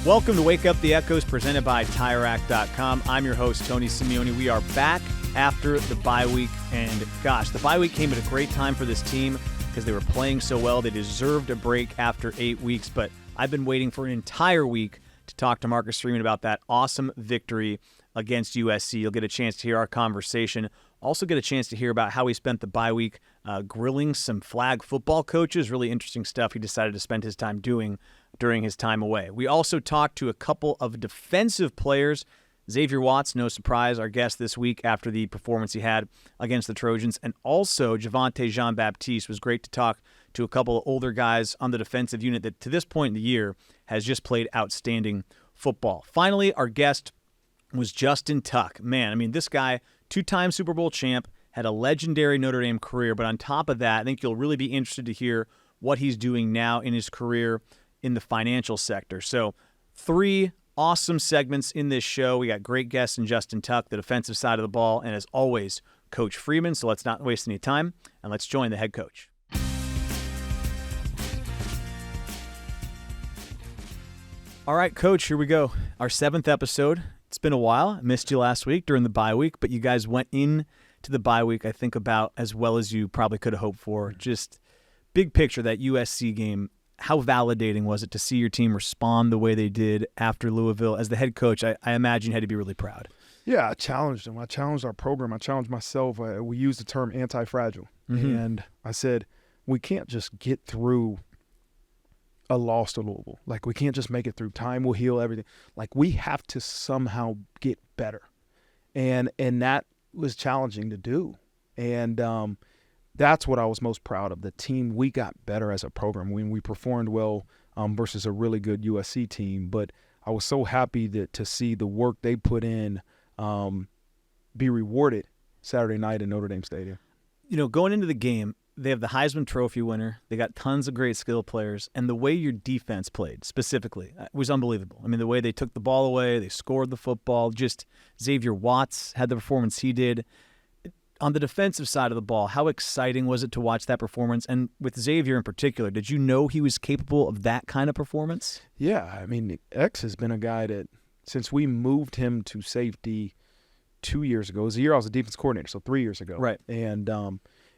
Welcome to Wake Up the Echoes, presented by TireRack.com. I'm your host, Tony Simeone. We are back after the bye week, and gosh, the bye week came at a great time for this team because they were playing so well. They deserved a break after 8 weeks, but I've been waiting for an entire week to talk to Coach Freeman about that awesome victory against USC. You'll get a chance to hear our conversation. Also get a chance to hear about how he spent the bye week grilling some flag football coaches. Really interesting stuff he decided to spend his time doing during his time away. We also talked to a couple of defensive players. Xavier Watts, no surprise, our guest this week after the performance he had against the Trojans. And also Javontae Jean-Baptiste. Was great to talk to a couple of older guys on the defensive unit that to this point in the year has just played outstanding football. Finally, our guest was Justin Tuck. Man, I mean, this guy, two-time Super Bowl champ, had a legendary Notre Dame career. But on top of that, I think you'll really be interested to hear what he's doing now in his career in the financial sector. So 3 awesome segments in this show. We got great guests in Justin Tuck, the defensive side of the ball, and as always, Coach Freeman. So let's not waste any time, and let's join the head coach. All right, Coach, here we go. Our 7th episode. It's been a while. I missed you last week during the bye week, but you guys went in to the bye week, I think, about as well as you probably could have hoped for. Just big picture, that USC game. How validating was it to see your team respond the way they did after Louisville? As the head coach, I imagine you had to be really proud. Yeah, I challenged them. I challenged our program. I challenged myself. We used the term anti-fragile. Mm-hmm. And I said, we can't just get through a loss to Louisville. Like, we can't just make it through. Time will heal everything. Like, we have to somehow get better. And that was challenging to do. And that's what I was most proud of. The team, we got better as a program when we performed well versus a really good USC team. But I was so happy to see the work they put in be rewarded Saturday night in Notre Dame Stadium. You know, going into the game, they have the Heisman Trophy winner. They got tons of great skill players. And the way your defense played specifically was unbelievable. I mean, the way they took the ball away, they scored the football. Just Xavier Watts had the performance he did. On the defensive side of the ball, how exciting was it to watch that performance? And with Xavier in particular, did you know he was capable of that kind of performance? Yeah, I mean, X has been a guy that since we moved him to safety 2 years ago, it was the year I was a defense coordinator, so 3 years ago. Right. And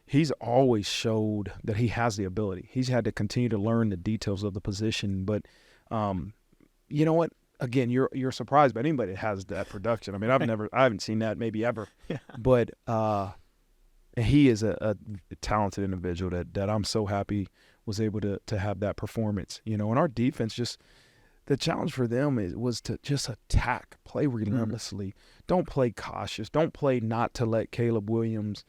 he's always showed that he has the ability. He's had to continue to learn the details of the position. But you know what? Again, you're surprised by anybody that has that production. I mean, I haven't seen that maybe ever. Yeah. But he is a talented individual that I'm so happy was able to have that performance. You know, and our defense, just the challenge for them was to just attack, play relentlessly. Don't play cautious. Don't play not to let Caleb Williams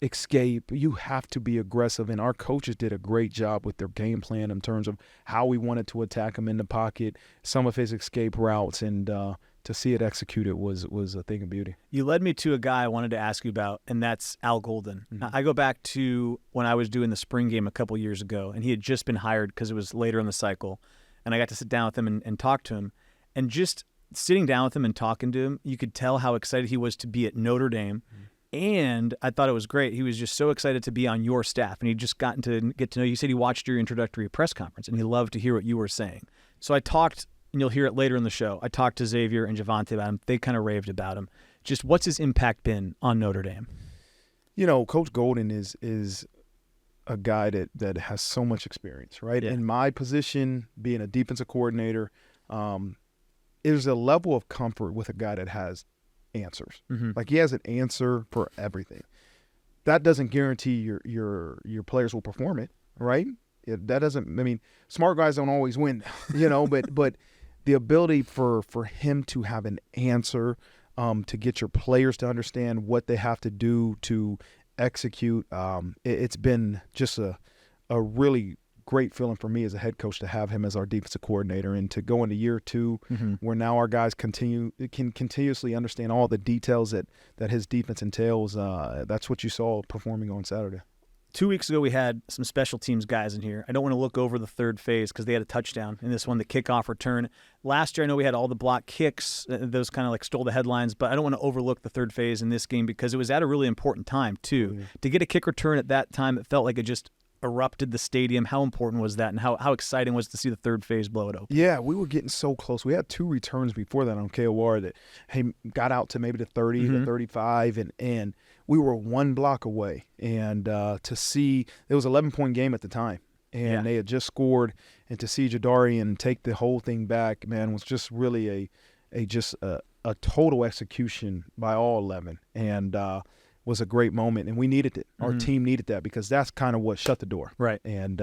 escape. You have to be aggressive, and our coaches did a great job with their game plan in terms of how we wanted to attack him in the pocket, some of his escape routes, and to see it executed was a thing of beauty. You led me to a guy I wanted to ask you about, and that's Al Golden. Mm-hmm. I go back to when I was doing the spring game a couple years ago, and he had just been hired because it was later in the cycle, and I got to sit down with him and talk to him. And just sitting down with him and talking to him, you could tell how excited he was to be at Notre Dame. Mm-hmm. And I thought it was great. He was just so excited to be on your staff, and he'd just gotten to get to know you. He said he watched your introductory press conference, and he loved to hear what you were saying. So I talked, and you'll hear it later in the show, I talked to Xavier and Javontae about him. They kind of raved about him. Just what's his impact been on Notre Dame? You know, Coach Golden is a guy that has so much experience, right? Yeah. In my position, being a defensive coordinator, there's a level of comfort with a guy that has answers. Mm-hmm. Like, he has an answer for everything. That doesn't guarantee your players will perform it, right? That doesn't. I mean, smart guys don't always win, you know. but the ability for him to have an answer, to get your players to understand what they have to do to execute. It's been just a really great feeling for me as a head coach to have him as our defensive coordinator, and to go into year 2 mm-hmm. where now our guys can continuously understand all the details that his defense entails. That's what you saw performing on Saturday. 2 weeks ago, we had some special teams guys in here. I don't want to look over the third phase because they had a touchdown in this one, the kickoff return. Last year, I know we had all the block kicks. Those kind of like stole the headlines, but I don't want to overlook the third phase in this game because it was at a really important time, too. Yeah. To get a kick return at that time, it felt like it just erupted the stadium. How important was that, and how exciting was it to see the third phase blow it open? Yeah, we were getting so close. We had 2 returns before that on KOR that got out to maybe the 30, the 35, and we were 1 block away. And to see – it was an 11-point game at the time, and they had just scored. And to see Jadarian take the whole thing back, man, was just really a total execution by all 11, and was a great moment. And we needed it. Our team needed that because that's kind of what shut the door. Right. And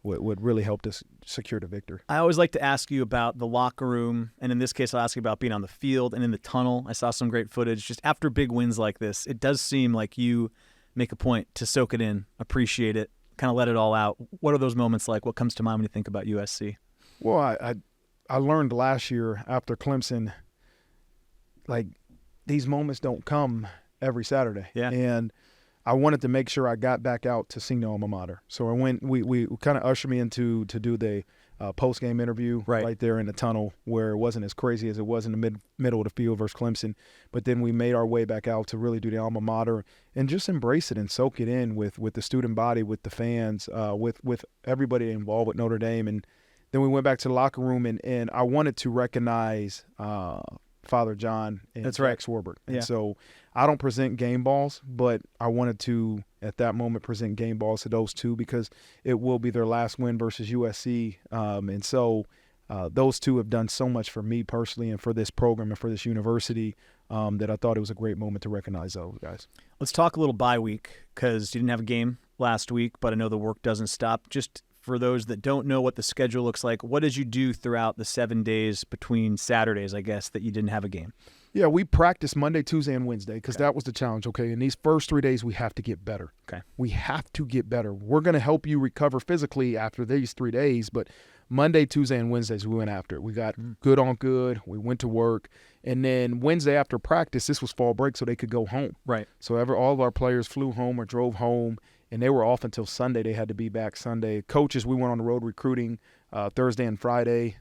what really helped us secure the victory. I always like to ask you about the locker room, and in this case I'll ask you about being on the field and in the tunnel. I saw some great footage. Just after big wins like this, it does seem like you make a point to soak it in, appreciate it, kind of let it all out. What are those moments like? What comes to mind when you think about USC? Well, I learned last year after Clemson, like, these moments don't come every Saturday. Yeah. And I wanted to make sure I got back out to sing the alma mater. So I went. We kind of ushered me to do the post-game interview right there in the tunnel, where it wasn't as crazy as it was in the middle of the field versus Clemson. But then we made our way back out to really do the alma mater and just embrace it and soak it in with the student body, with the fans, with everybody involved with Notre Dame. And then we went back to the locker room, and I wanted to recognize Father John and Jack Swarbrick. And so I don't present game balls, but I wanted to, at that moment, present game balls to those two because it will be their last win versus USC. And so those two have done so much for me personally and for this program and for this university that I thought it was a great moment to recognize those guys. Let's talk a little bye week because you didn't have a game last week, but I know the work doesn't stop. Just for those that don't know what the schedule looks like, what did you do throughout the 7 days between Saturdays, I guess, that you didn't have a game? Yeah, we practiced Monday, Tuesday, and Wednesday because that was the challenge, okay? In these first 3 days, we have to get better. Okay. We have to get better. We're going to help you recover physically after these 3 days, but Monday, Tuesday, and Wednesdays, we went after it. We got good on good. We went to work. And then Wednesday after practice, this was fall break, so they could go home. Right. So all of our players flew home or drove home, and they were off until Sunday. They had to be back Sunday. Coaches, we went on the road recruiting Thursday and Friday.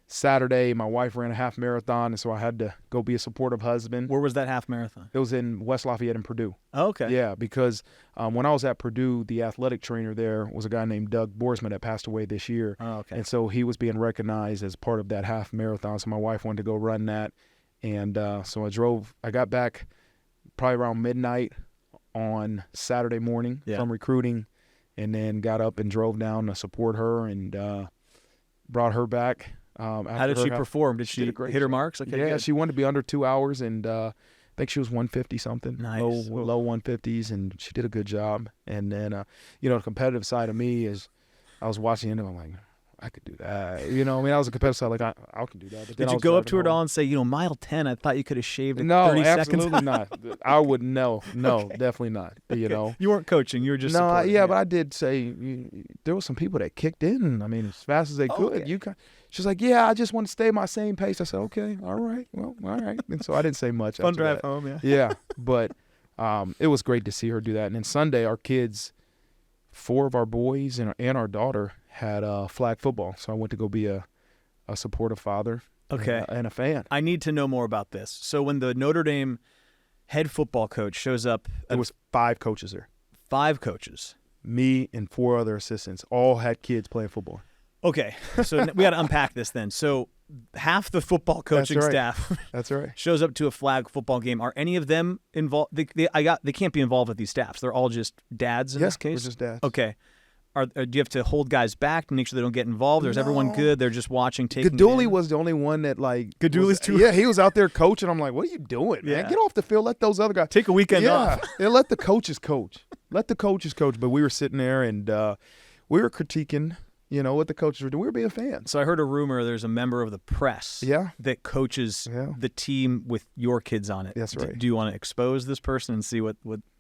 Saturday, my wife ran a half marathon, and so I had to go be a supportive husband. Where was that half marathon? It was in West Lafayette and Purdue. Oh, okay. Yeah, because when I was at Purdue, the athletic trainer there was a guy named Doug Boersma that passed away this year. Oh, okay. And so he was being recognized as part of that half marathon, so my wife wanted to go run that. And so I got back probably around midnight on Saturday morning from recruiting, and then got up and drove down to support her and brought her back. How did she perform? Did she hit her marks? Okay, yeah, good. she wanted to be under 2 hours, and I think she was 150 something, nice. low 150s, and she did a good job. And then, the competitive side of me is, I was watching it, and I'm like, I could do that. I was a competitive side, like I can do that. But did you go up to her at all and say, mile 10, I thought you could have shaved it 30 seconds? No, seconds? absolutely not. I would no, definitely not. Okay. You weren't coaching, you were just supporting. But I did say there were some people that kicked in. I mean, as fast as they could. Okay. She's like, yeah, I just want to stay my same pace. I said, okay, all right, well, all right. And so I didn't say much. Fun drive home, yeah. Yeah, but it was great to see her do that. And then Sunday, our kids, 4 of our boys and our daughter had flag football. So I went to go be a supportive father and a fan. I need to know more about this. So when the Notre Dame head football coach shows up. There was 5 coaches there. 5 coaches. Me and 4 other assistants all had kids playing football. Okay, so we got to unpack this then. So half the football coaching staff That's right. shows up to a flag football game. Are any of them involved? They can't be involved with these staffs. They're all just dads in this case? We're just dads. Okay. Do you have to hold guys back to make sure they don't get involved? Or is everyone good? They're just watching, taking Gaduli was the only one that, like... Gaduli's too... Yeah, he was out there coaching. I'm like, what are you doing, man? Get off the field. Let those other guys... Take a weekend off. Yeah, let the coaches coach. Let the coaches coach. But we were sitting there, and we were critiquing, what the coaches were doing. We were being fans. So I heard a rumor there's a member of the press that coaches the team with your kids on it. That's right. Do you want to expose this person and see what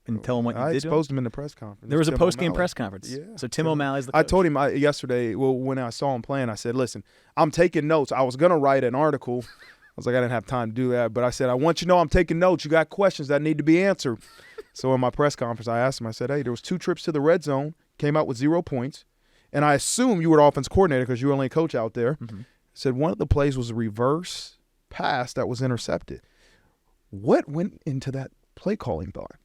and tell him what you did? I exposed him in the press conference. There was a post-game press conference. Yeah. So Tim O'Malley's the coach. I told him yesterday, when I saw him playing, I said, listen, I'm taking notes. I was going to write an article. I was like, I didn't have time to do that. But I said, I want you to know I'm taking notes. You got questions that need to be answered. So in my press conference, I asked him, I said, hey, there was 2 trips to the red zone, came out with 0 points. And I assume you were the offense coordinator because you were only a coach out there. Mm-hmm. Said one of the plays was a reverse pass that was intercepted. What went into that play calling thought?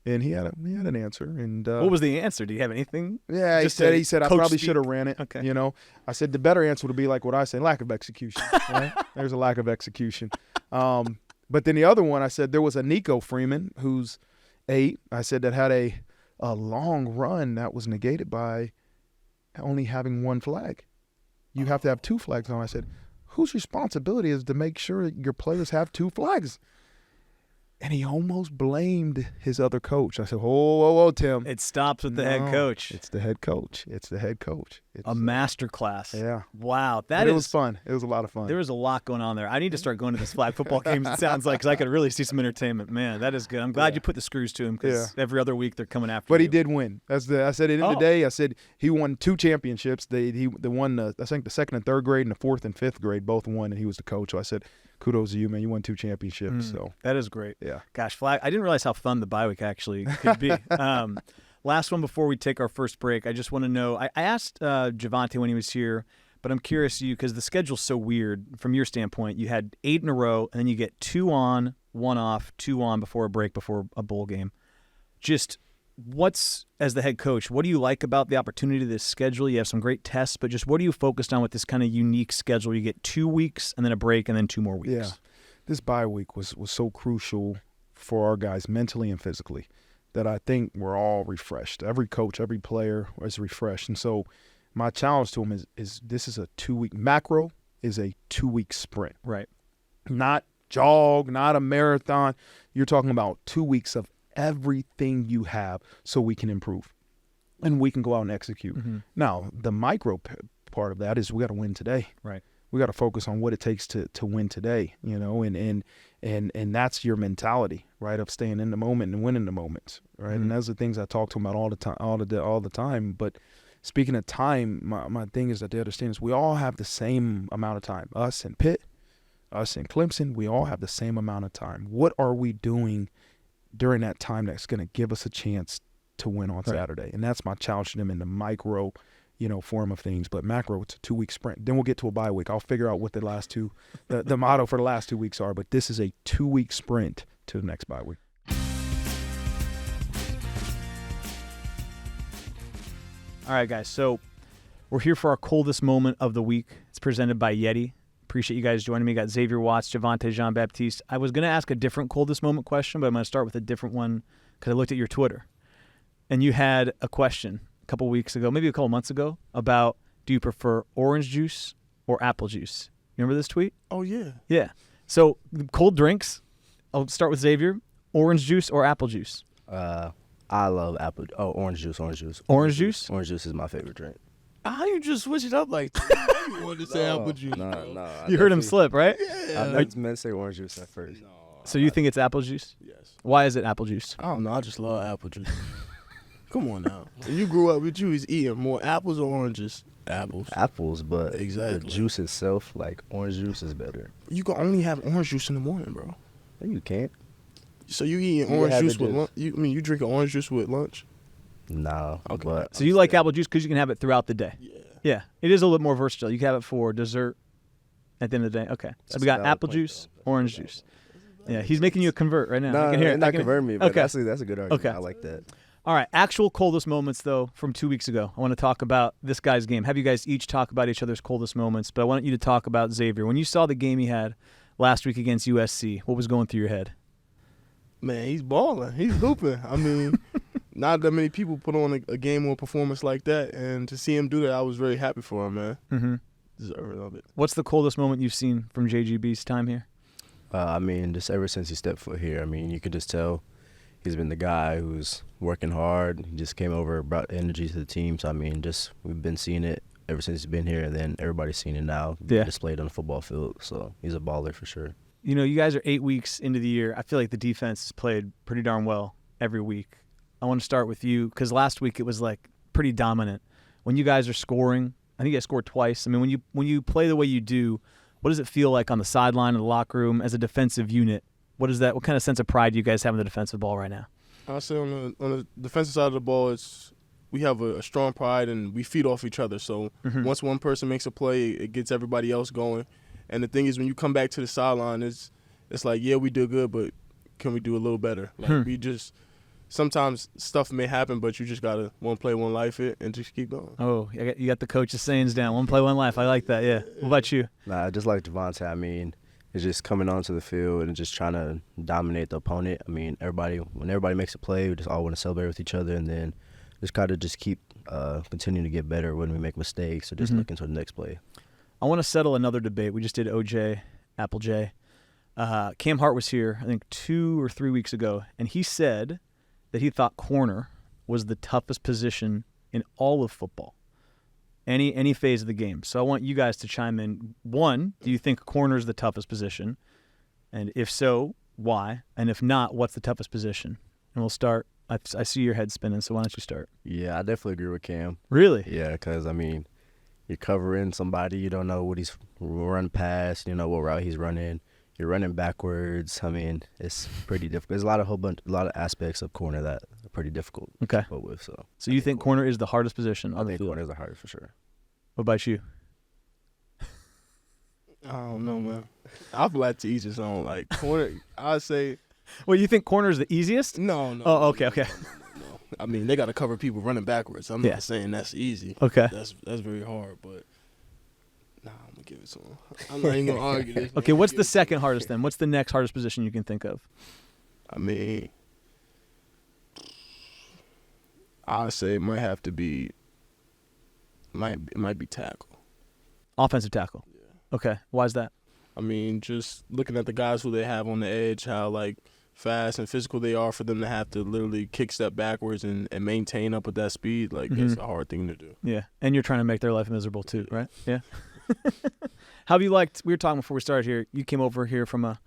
And he had an answer. And what was the answer? Do you have anything? Yeah, he said I coach probably speak? should have ran it. Okay. You know, I said the better answer would be like what I said, lack of execution. Right? There's a lack of execution. But then the other one, I said there was a Nico Freeman who's 8. I said that had a long run that was negated by only having one flag. You have to have 2 flags on. I said, whose responsibility is to make sure your players have 2 flags? And he almost blamed his other coach. I said, whoa, Tim. It stops with the head coach. It's the head coach. It's a master class. Yeah. Wow. It was fun. It was a lot of fun. There was a lot going on there. I need to start going to this flag football games, it sounds like, because I could really see some entertainment. Man, that is good. I'm glad you put the screws to him, because every other week they're coming after you. But he did win. I said at the end of the day, I said he won 2 championships. They won, I think, the 2nd and 3rd grade and the 4th and 5th grade both won, and he was the coach. So I said, kudos to you, man. You won 2 championships. So that is great. Yeah. Gosh, flag. I didn't realize how fun the bye week actually could be. Last one before we take our first break. I just want to know. I asked Javontae when he was here, but I'm curious to you because the schedule's so weird from your standpoint. You had 8 in a row, and then you get 2 on, 1 off, 2 on before a break, before a bowl game. Just as the head coach, what do you like about the opportunity of this schedule? You have some great tests, but just what are you focused on with this kind of unique schedule? You get 2 weeks and then a break and then 2 more weeks. Yeah. This bye week was so crucial for our guys mentally and physically that I think we're all refreshed. Every coach, every player is refreshed. And so my challenge to them is this is a 2-week macro is a 2-week sprint. Right. Not jog, not a marathon. You're talking about 2 weeks of everything you have so we can improve and we can go out and execute. Mm-hmm. Now, the micro part of that is we got to win today. Right. We got to focus on what it takes to win today, you know, and that's your mentality, right, of staying in the moment and winning the moments, right? Mm-hmm. And those are things I talk to them about all the time. But speaking of time, my thing is that they understand is we all have the same amount of time. Us and Pitt, us and Clemson, we all have the same amount of time. What are we doing during that time that's going to give us a chance to win on Saturday? And that's my challenge to them in the micro, form of things. But macro, it's a 2-week sprint. Then we'll get to a bye week. I'll figure out what the last 2, the motto for the last 2 weeks are. But this is a 2-week sprint to the next bye week. All right, guys. So we're here for our coldest moment of the week. It's presented by Yeti. Appreciate you guys joining me. Got Xavier Watts, Javontae, Jean-Baptiste. I was going to ask a different coldest moment question, but I'm going to start with a different one because I looked at your Twitter. And you had a question a couple weeks ago, maybe a couple months ago, about do you prefer orange juice or apple juice? You remember this tweet? Oh, yeah. Yeah. So cold drinks, I'll start with Xavier. Orange juice or apple juice? I love orange juice. Orange juice? Orange juice is my favorite drink. How you just switch it up like that? You wanted to say apple juice. No. You heard him slip, right? Yeah. I meant to say orange juice at first. No, So you think it's apple juice? Yes. Why is it apple juice? I don't know. I just love apple juice. Come on now. When you grew up with you, was eating more apples or oranges? Apples, but Exactly. the juice itself, like orange juice, is better. You can only have orange juice in the morning, bro. No, you can't. So you eating You orange have juice it with just- lunch? You drinking orange juice with lunch? No. Okay. But So you like apple juice because you can have it throughout the day? Yeah. Yeah. It is a little more versatile. You can have it for dessert at the end of the day. Okay. So That's we got a valid apple point, juice, though. orange juice. Yeah, he's making you a convert right now. no, I can hear it. I not can- convert me, but Okay. that's a good argument. Okay. I like that. All right. Actual coldest moments, though, from 2 weeks ago. I want to talk about this guy's game. Have you guys each talk about each other's coldest moments, but I want you to talk about Xavier. When you saw the game he had last week against USC, what was going through your head? Man, he's balling. He's hooping. I mean, not that many people put on a game or performance like that, and to see him do that, I was very happy for him, man. Mm-hmm. Deserving of it. What's the coldest moment you've seen from JGB's time here? I mean, just ever since he stepped foot here, I mean, you can just tell he's been the guy who's working hard. He just came over, brought energy to the team. So, I mean, we've been seeing it ever since he's been here, and then everybody's seen it now displayed on the football field. So he's a baller for sure. You know, you guys are 8 weeks into the year. I feel like the defense has played pretty darn well every week. I want to start with you because last week it was like pretty dominant. When you guys are scoring, I think you guys scored twice. I mean, when you play the way you do, what does it feel like on the sideline of the locker room as a defensive unit? What kind of sense of pride do you guys have in the defensive ball right now? I say on the defensive side of the ball, we have a strong pride and we feed off each other. So once one person makes a play, it gets everybody else going. And the thing is, when you come back to the sideline, it's like, yeah, we did good, but can we do a little better? Like we just sometimes stuff may happen, but you just gotta one play, one life it, and just keep going. Oh, you got the coach's sayings down. One play, one life. I like that. Yeah. What about you? Nah, just like Javontae, I mean, it's just coming onto the field and just trying to dominate the opponent. I mean, when everybody makes a play, we just all want to celebrate with each other, and then just kind of just keep continuing to get better when we make mistakes, or just looking to the next play. I want to settle another debate. We just did OJ, Apple J. Cam Hart was here, I think 2 or 3 weeks ago, and he said that he thought corner was the toughest position in all of football, any phase of the game. So I want you guys to chime in. One, do you think corner is the toughest position? And if so, why? And if not, what's the toughest position? And we'll start. I see your head spinning, so why don't you start? Yeah, I definitely agree with Cam. Really? Yeah, because, I mean, you're covering somebody, you don't know what he's run past, you know what route he's running. You're running backwards. I mean, it's pretty difficult. There's a lot of aspects of corner that are pretty difficult to keep up with. So you think corner is the hardest position on the think field? corner is the hardest for sure. What about you? I don't know, man. I feel like to each his own. Like corner, I'd say. Well, you think corner is the easiest? No. Oh, okay. No. I mean, they got to cover people running backwards. I'm not saying that's easy. Okay. That's very hard, but nah, I'm gonna give it to him. I'm not even gonna argue this. Okay, what's the second hardest then? What's the next hardest position you can think of? I mean, I'd say it might have to be. It might be tackle. Offensive tackle. Yeah. Okay. Why is that? I mean, just looking at the guys who they have on the edge, how like fast and physical they are, for them to have to literally kick step backwards and maintain up with that speed, like it's a hard thing to do. Yeah, and you're trying to make their life miserable too, right? Yeah. How have you liked? We were talking before we started here. You came over here from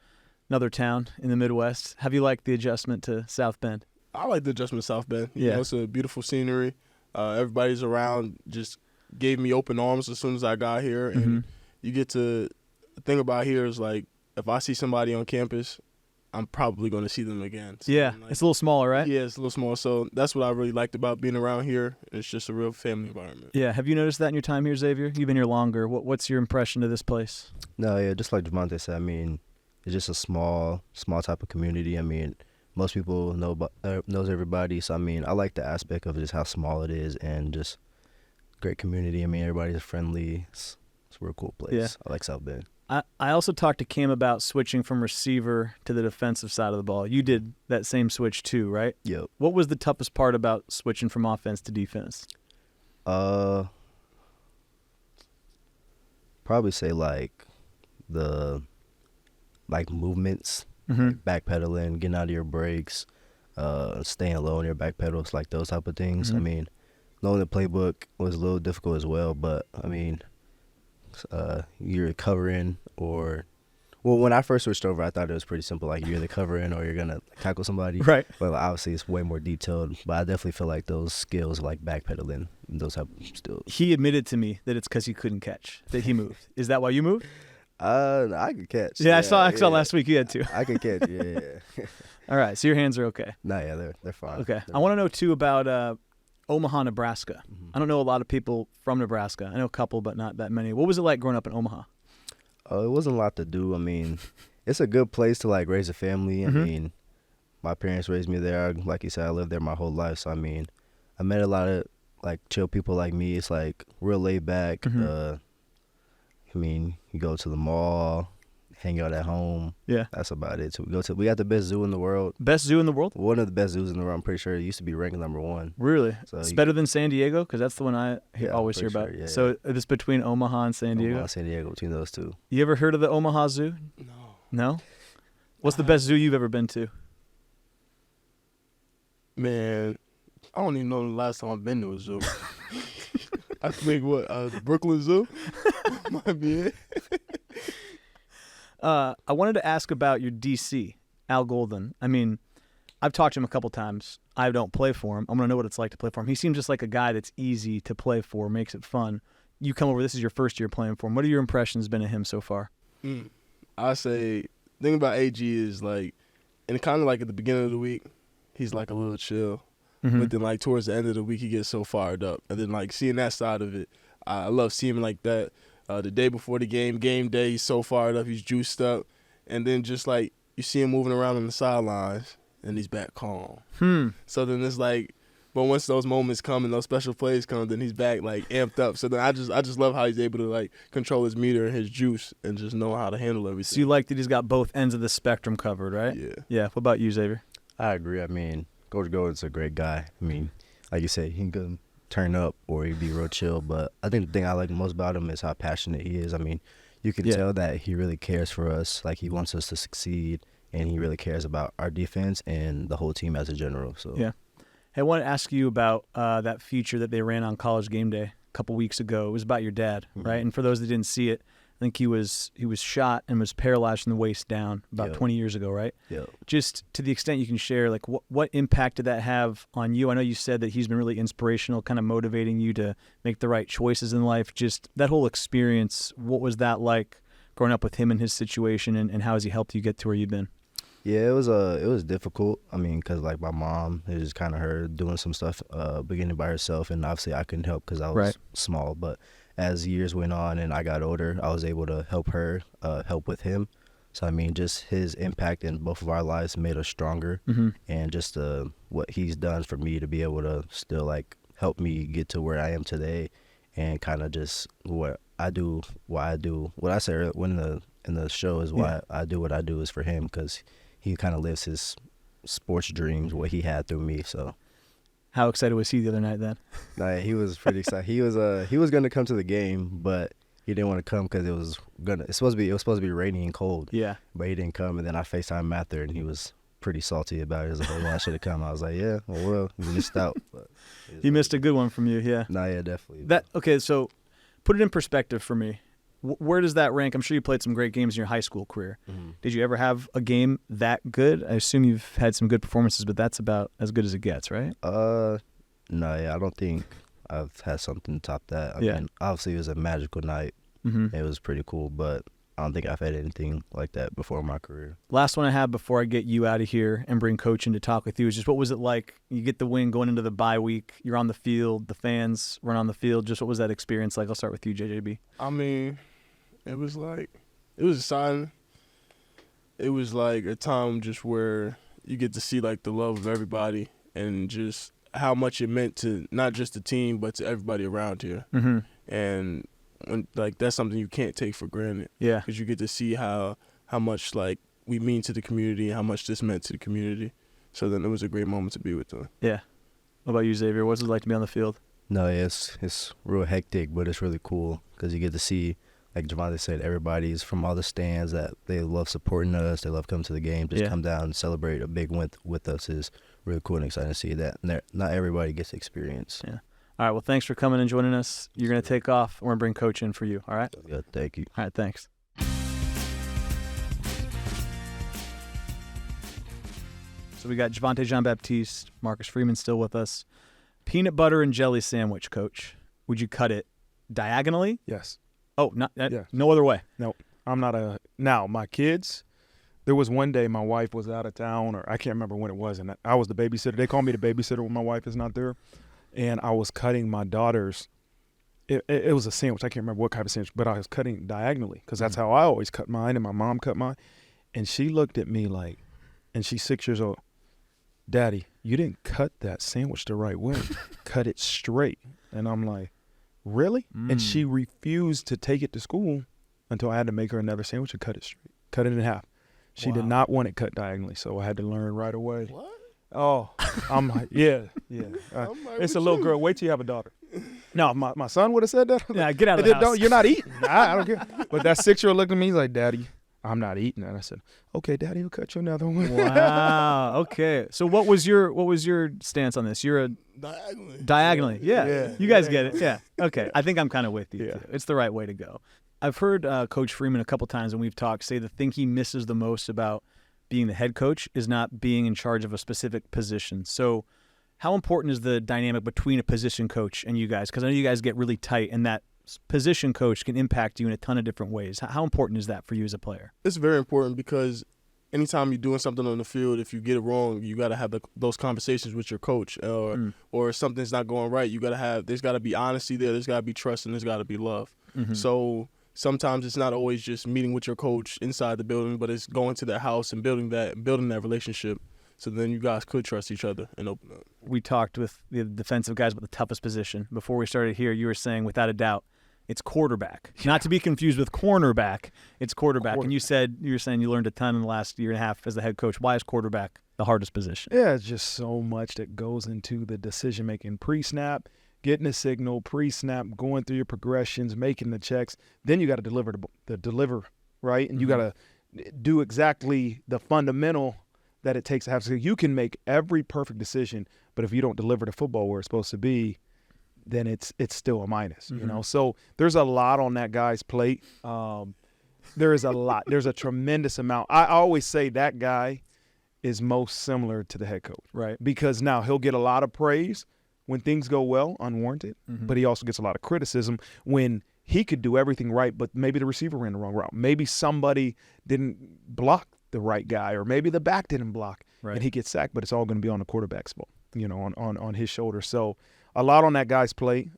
another town in the Midwest. Have you liked the adjustment to South Bend? I like the adjustment to South Bend. Yeah, it's a beautiful scenery. Everybody's around. Just gave me open arms as soon as I got here, and you get to. The thing about here is, like, if I see somebody on campus, I'm probably going to see them again. So yeah, like, it's a little smaller, right? Yeah, it's a little smaller. So that's what I really liked about being around here. It's just a real family environment. Yeah. Have you noticed that in your time here, Xavier? You've been here longer. What's your impression of this place? No, yeah, just like Javontae said, I mean, it's just a small type of community. I mean, most people knows everybody. So, I mean, I like the aspect of just how small it is and just great community. I mean, everybody's friendly. It's a real cool place. Yeah. I like South Bend. I also talked to Cam about switching from receiver to the defensive side of the ball. You did that same switch too, right? Yep. What was the toughest part about switching from offense to defense? Probably say like the movements, backpedaling, getting out of your brakes, staying low on your back pedals, like those type of things. I mean, knowing the playbook was a little difficult as well, but I mean, you're covering when I first switched over, I thought it was pretty simple. Like, you're either covering or you're going to tackle somebody. Right. But obviously it's way more detailed. But I definitely feel like those skills, like backpedaling, those type of skills. He admitted to me that it's because he couldn't catch, that he moved. Is that why you moved? I could catch. Yeah, I saw last week you had to. I could catch, yeah. All right, so your hands are okay. No, yeah, they're fine. Okay. I want to know, too, about Omaha, Nebraska. I don't know a lot of people from Nebraska. I know a couple, but not that many. What was it like growing up in Omaha? It wasn't a lot to do. I mean, it's a good place to, like, raise a family. I mean, my parents raised me there. Like you said, I lived there my whole life. So, I mean, I met a lot of, like, chill people like me. It's, like, real laid back. I mean, you go to the mall, hang out at home. Yeah. That's about it. So we got the best zoo in the world. Best zoo in the world? One of the best zoos in the world. I'm pretty sure it used to be ranked #1. Really? So it's better than San Diego? Because that's the one I always hear about. Sure, yeah, so it's between Omaha and San Diego? Omaha and San Diego, between those two. You ever heard of the Omaha Zoo? No. No? What's the best zoo you've ever been to? Man, I don't even know the last time I've been to a zoo. I think the Brooklyn Zoo might be it. I wanted to ask about your DC, Al Golden. I mean, I've talked to him a couple times. I don't play for him. I'm going to know what it's like to play for him. He seems just like a guy that's easy to play for, makes it fun. You come over, this is your first year playing for him. What are your impressions been of him so far? I say, the thing about AG is, like, and kind of like at the beginning of the week, he's like a little chill. But then, like, towards the end of the week, he gets so fired up. And then, like, seeing that side of it, I love seeing him like that. The day before the game day, he's so fired up, he's juiced up. And then just, like, you see him moving around on the sidelines, and he's back calm. Hmm. So then it's like, but once those moments come and those special plays come, then he's back like amped up. So then I just love how he's able to like control his meter and his juice and just know how to handle everything. So you like that he's got both ends of the spectrum covered, right? Yeah. Yeah. What about you, Xavier? I agree. I mean, Coach Gordon's a great guy. I mean, like you said, he can turn up or he'd be real chill. But I think the thing I like most about him is how passionate he is. I mean, you can tell that he really cares for us. Like, he wants us to succeed, and he really cares about our defense and the whole team as a general. So Yeah. Hey, I want to ask you about that feature that they ran on College Game Day a couple weeks ago. It was about your dad, right? And for those that didn't see it, I think he was shot and was paralyzed from the waist down about 20 years ago, right? Yeah. Just to the extent you can share, like what impact did that have on you? I know you said that he's been really inspirational, kind of motivating you to make the right choices in life. Just that whole experience, what was that like growing up with him and his situation, and how has he helped you get to where you've been? Yeah, it was difficult. I mean, because like my mom, it was kind of her doing some stuff beginning by herself, and obviously I couldn't help because I was small. But as years went on and I got older, I was able to help her, help with him. So I mean, just his impact in both of our lives made us stronger, and just what he's done for me to be able to still like help me get to where I am today, and kind of just what I do, why I do what I said in the show is why I do what I do is for him, because he kind of lives his sports dreams, what he had through me. So, how excited was he the other night then? Nah, he was pretty excited. He was going to come to the game, but he didn't want to come because it was supposed to be rainy and cold. Yeah, but he didn't come. And then I FaceTimed him after, and he was pretty salty about it. He was like, "Oh, well, I should have come." I was like, "Yeah, well, you missed out." But he missed a good one from you. Yeah. Nah, yeah, definitely. Okay, so put it in perspective for me. Where does that rank? I'm sure you played some great games in your high school career. Did you ever have a game that good? I assume you've had some good performances, but that's about as good as it gets, right? No, yeah, I don't think I've had something top that. I mean, obviously it was a magical night. It was pretty cool, but I don't think I've had anything like that before in my career. Last one I have before I get you out of here and bring Coach in to talk with you is just what was it like? You get the win going into the bye week. You're on the field. The fans run on the field. Just what was that experience like? I'll start with you, JJB. I mean, it was exciting. It was like a time just where you get to see like the love of everybody and just how much it meant to not just the team but to everybody around here. And like that's something you can't take for granted. Yeah, because you get to see how much like we mean to the community and how much this meant to the community. So then it was a great moment to be with them. Yeah. What about you, Xavier? What's it like to be on the field? No, it's real hectic, but it's really cool because you get to see, like Javontae said, everybody's from all the stands that they love supporting us. They love coming to the game. Just come down and celebrate a big win with us is really cool and exciting to see that. Not everybody gets to experience. Yeah. All right, well, thanks for coming and joining us. You're going to take off. We're going to bring Coach in for you, all right? Yeah, thank you. All right, thanks. So we got Javontae, Jean-Baptiste, Marcus Freeman still with us. Peanut butter and jelly sandwich, Coach. Would you cut it diagonally? Yes. Oh, no other way? No, I'm not now, my kids, there was one day my wife was out of town, or I can't remember when it was, and I was the babysitter. They call me the babysitter when my wife is not there. And I was cutting my daughter's, it was a sandwich. I can't remember what kind of sandwich, but I was cutting diagonally because that's how I always cut mine, and my mom cut mine. And she looked at me like, and she's 6 years old, "Daddy, you didn't cut that sandwich the right way. Cut it straight." And I'm like, "Really?" And she refused to take it to school until I had to make her another sandwich and cut it straight, cut it in half. She did not want it cut diagonally, so I had to learn right away. What? Oh, I'm like, yeah. It's a little girl. Wait till you have a daughter. No, my son would have said that. Yeah, get out of the house. You're not eating. I don't care. But that 6-year-old looked at me, he's like, "Daddy, I'm not eating." And I said, "Okay, Daddy, will cut you another one." Wow. Okay. So what was your stance on this? You're a diagonally. Yeah. You guys get it. Yeah. Okay. I think I'm kind of with you. Too. It's the right way to go. I've heard Coach Freeman a couple times when we've talked say the thing he misses the most about being the head coach is not being in charge of a specific position. So how important is the dynamic between a position coach and you guys? Because I know you guys get really tight, and that position coach can impact you in a ton of different ways. How important is that for you as a player? It's very important because anytime you're doing something on the field, if you get it wrong, you got to have those conversations with your coach, or if something's not going right, there's got to be honesty there, there's got to be trust, and there's got to be love. So sometimes it's not always just meeting with your coach inside the building, but it's going to their house and building that relationship. So then you guys could trust each other and open up. We talked with the defensive guys about the toughest position. Before we started here, you were saying, without a doubt, it's quarterback. Not to be confused with cornerback. It's quarterback. And you were saying you learned a ton in the last year and a half as the head coach. Why is quarterback the hardest position? Yeah, it's just so much that goes into the decision-making pre-snap, getting a signal, pre-snap, going through your progressions, making the checks. Then you got to deliver, right? And you got to do exactly the fundamental that it takes to have. So you can make every perfect decision, but if you don't deliver the football where it's supposed to be, then it's still a minus, you know? So there's a lot on that guy's plate. There is a lot. There's a tremendous amount. I always say that guy is most similar to the head coach, right? Because now he'll get a lot of praise when things go well, unwarranted, but he also gets a lot of criticism when he could do everything right, but maybe the receiver ran the wrong route. Maybe somebody didn't block the right guy, or maybe the back didn't block, and he gets sacked, but it's all going to be on the quarterback's fault, you know, on his shoulder. So a lot on that guy's plate.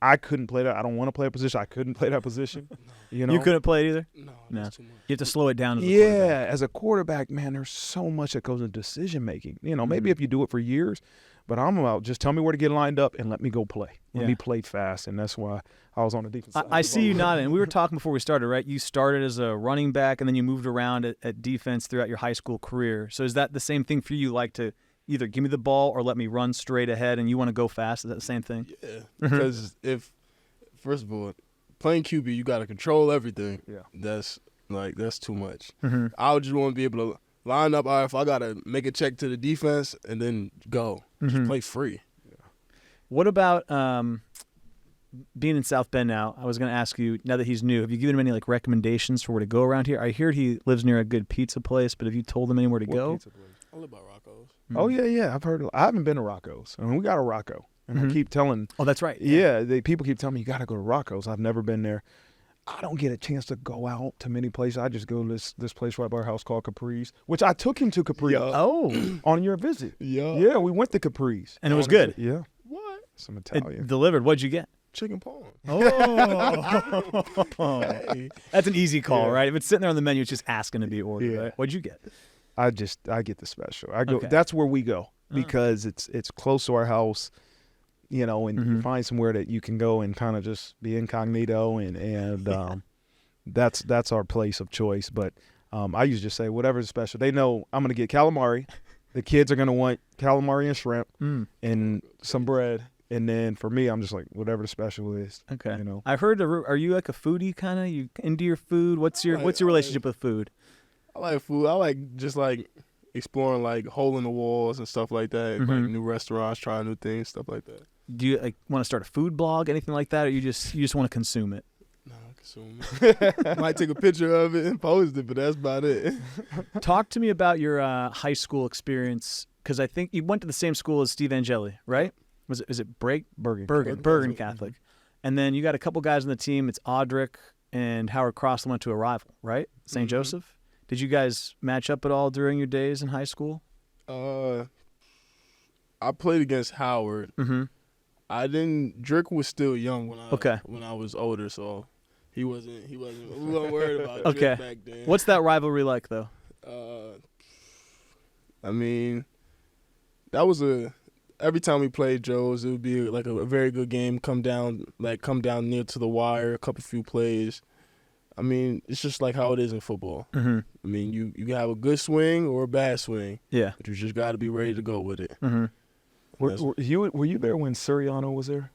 I couldn't play that. I don't want to play a position. I couldn't play that position. You know, you couldn't play it either. No, no. that's too much. You have to slow it down. As a quarterback. As a quarterback, man, there's so much that goes into decision making. You know, maybe if you do it for years, but I'm about just tell me where to get lined up and let me go play. Let me play fast, and that's why I was on the defense side. I see you nodding. And we were talking before we started, right? You started as a running back, and then you moved around at defense throughout your high school career. So is that the same thing for you? Like to either give me the ball or let me run straight ahead, and you want to go fast? Is that the same thing? Yeah, because first of all, playing QB, you got to control everything. Yeah. That's too much. I would just want to be able to line up. All right, if I got to make a check to the defense and then go. Just play free. Yeah. What about being in South Bend now? I was going to ask you, now that he's new, have you given him any recommendations for where to go around here? I hear he lives near a good pizza place, but have you told him anywhere to go? Pizza place? I live by Rocco's. Oh, yeah. I've heard. I haven't been to Rocco's. I mean, we got a Rocco. And I keep telling. Oh, that's right. Yeah, people keep telling me, you got to go to Rocco's. I've never been there. I don't get a chance to go out to many places. I just go to this place right by our house called Capri's, which I took him to Capri's. Oh. On your visit. Yeah. Yeah, we went to Capri's. And it was good. Yeah. What? Some Italian. It delivered. What'd you get? Chicken parm. Oh. Hey. That's an easy call, right? If it's sitting there on the menu, it's just asking to be ordered, Yeah. right? What'd you get? I get the special. I go. Okay. That's where we go because it's close to our house. You know, and you find somewhere that you can go and kind of just be incognito, and that's our place of choice. But I usually just say whatever's special. They know I'm going to get calamari. The kids are going to want calamari and shrimp and some bread. And then for me, I'm just like whatever the special is. Okay. You know, I've heard. Are you like a foodie kind of? You into your food? What's your relationship with food? I like food. I like just exploring hole in the walls and stuff like that. New restaurants, trying new things, stuff like that. Do you want to start a food blog, anything like that, or you just want to consume it? No, consume it. Might take a picture of it and post it, but that's about it. Talk to me about your high school experience, because I think you went to the same school as Steve Angeli, right? Is it Bergen Catholic, and then you got a couple guys on the team. It's Audric and Howard Crossland went to a rival, right? St. Joseph. Did you guys match up at all during your days in high school? I played against Howard. I didn't. Drake was still young when I was older, so he wasn't. We weren't worried about Drake back then. What's that rivalry like, though? I mean, that was every time we played Joe's, it would be a very good game. Come down near to the wire, a few plays. I mean, it's just like how it is in football. I mean, you can have a good swing or a bad swing. Yeah, but you just got to be ready to go with it. Were you there when Siriano was there,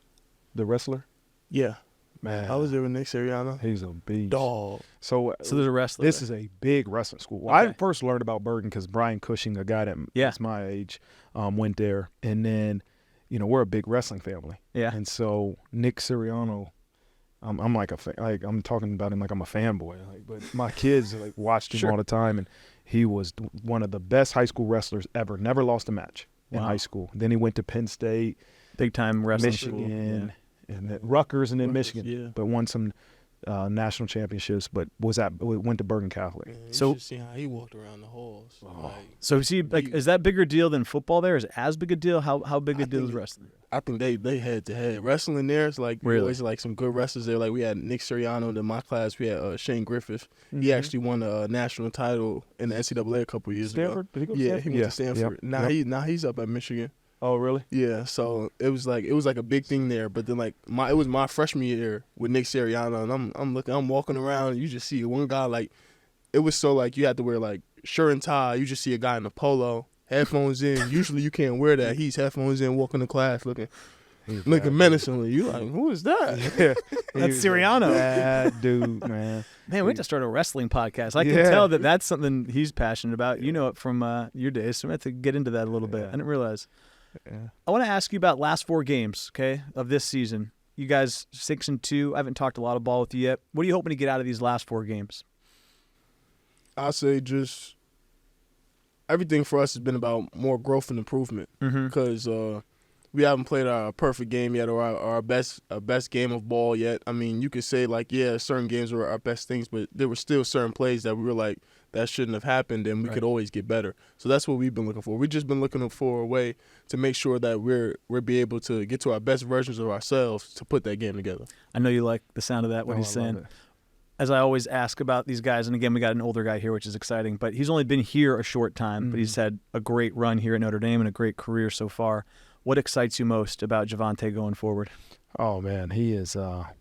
the wrestler? Yeah, man, I was there with Nick Siriano. He's a beast. Dog. So there's a wrestler. This is a big wrestling school. Okay. I first learned about Bergen because Brian Cushing, a guy that's my age, went there, and then we're a big wrestling family. Yeah, and so Nick Siriano. I'm like I'm talking about him like I'm a fanboy. But my kids watched him all the time, and he was one of the best high school wrestlers ever. Never lost a match in high school. Then he went to Penn State, big time wrestling Michigan, and then Rutgers, and then Michigan. Yeah. But won some national championships, but went to Bergen Catholic. Man, you So- should see how he walked around the halls. Like, So is he is that bigger deal than football there? Is it as big a deal? How big a I deal is think- wrestling? I think they head to head. Wrestling there is like Really? always like some good wrestlers there. Like we had Nick Sirianno in my class. We had Shane Griffith. Mm-hmm. He actually won a national title in the NCAA a couple of years Stanford? ago. Did he go to Yeah, Stanford? he went to Stanford. Yep. Now he's up at Michigan. Oh, really? Yeah, so it was like a big thing there. But then like it was my freshman year with Nick Sirianno, and I'm walking around, and you just see one guy like it was so like you had to wear like shirt and tie. You just see a guy in a polo, headphones in. Usually you can't wear that. He's headphones in, walking to class, looking menacingly. You like, who is that? Yeah. That's Sirianno. That dude, man. Man, we have to start a wrestling podcast. I can Yeah. tell that that's something he's passionate about. You know it from your days, so we have to get into that a little bit. I didn't realize. Yeah. I want to ask you about last 4 games, okay, of this season. You guys 6-2. I haven't talked a lot of ball with you yet. What are you hoping to get out of these last 4 games? I say just everything for us has been about more growth and improvement Mm-hmm. because we haven't played our perfect game yet or our best game of ball yet. I mean, you could say like, yeah, certain games were our best things, but there were still certain plays that we were like, that shouldn't have happened, and we could always get better. So that's what we've been looking for. We've just been looking for a way to make sure that we're be able to get to our best versions of ourselves to put that game together. I know you like the sound of that, what Oh, he's I love saying. it. As I always ask about these guys, and again, we got an older guy here, which is exciting, but he's only been here a short time, but he's had a great run here at Notre Dame and a great career so far. What excites you most about Javontae going forward? Oh man, he is. I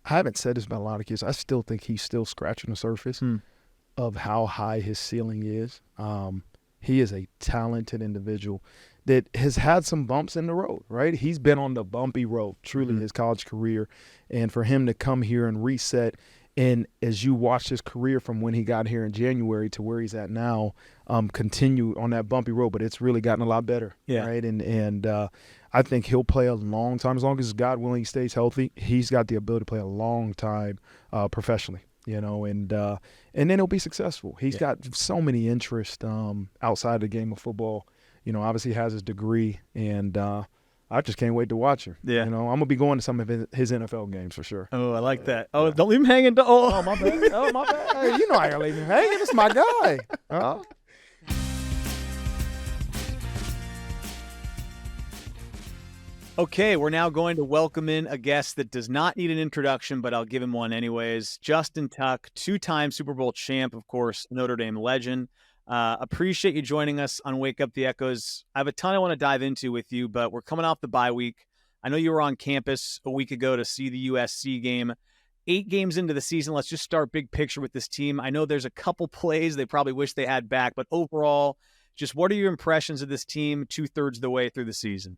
haven't said this about a lot of kids. I still think he's still scratching the surface of how high his ceiling is. He is a talented individual that has had some bumps in the road, right? He's been on the bumpy road, truly, his college career. And for him to come here and reset, and as you watch his career from when he got here in January to where he's at now, continue on that bumpy road, but it's really gotten a lot better, right? And I think he'll play a long time. As long as, God willing, he stays healthy, he's got the ability to play a long time professionally. And then he'll be successful. He's got so many interests outside of the game of football. Obviously he has his degree, and I just can't wait to watch him. Yeah. I'm going to be going to some of his NFL games for sure. Oh, I like that. Oh, don't leave him hanging. Oh, My bad. Oh, my bad. Hey, I ain't leaving him hanging. This is my guy. Okay, we're now going to welcome in a guest that does not need an introduction, but I'll give him one anyways. Justin Tuck, 2-time Super Bowl champ, of course, Notre Dame legend. Appreciate you joining us on Wake Up the Echoes. I have a ton I want to dive into with you, but we're coming off the bye week. I know you were on campus a week ago to see the USC game. 8 games into the season, let's just start big picture with this team. I know there's a couple plays they probably wish they had back, but overall, just what are your impressions of this team 2/3 of the way through the season?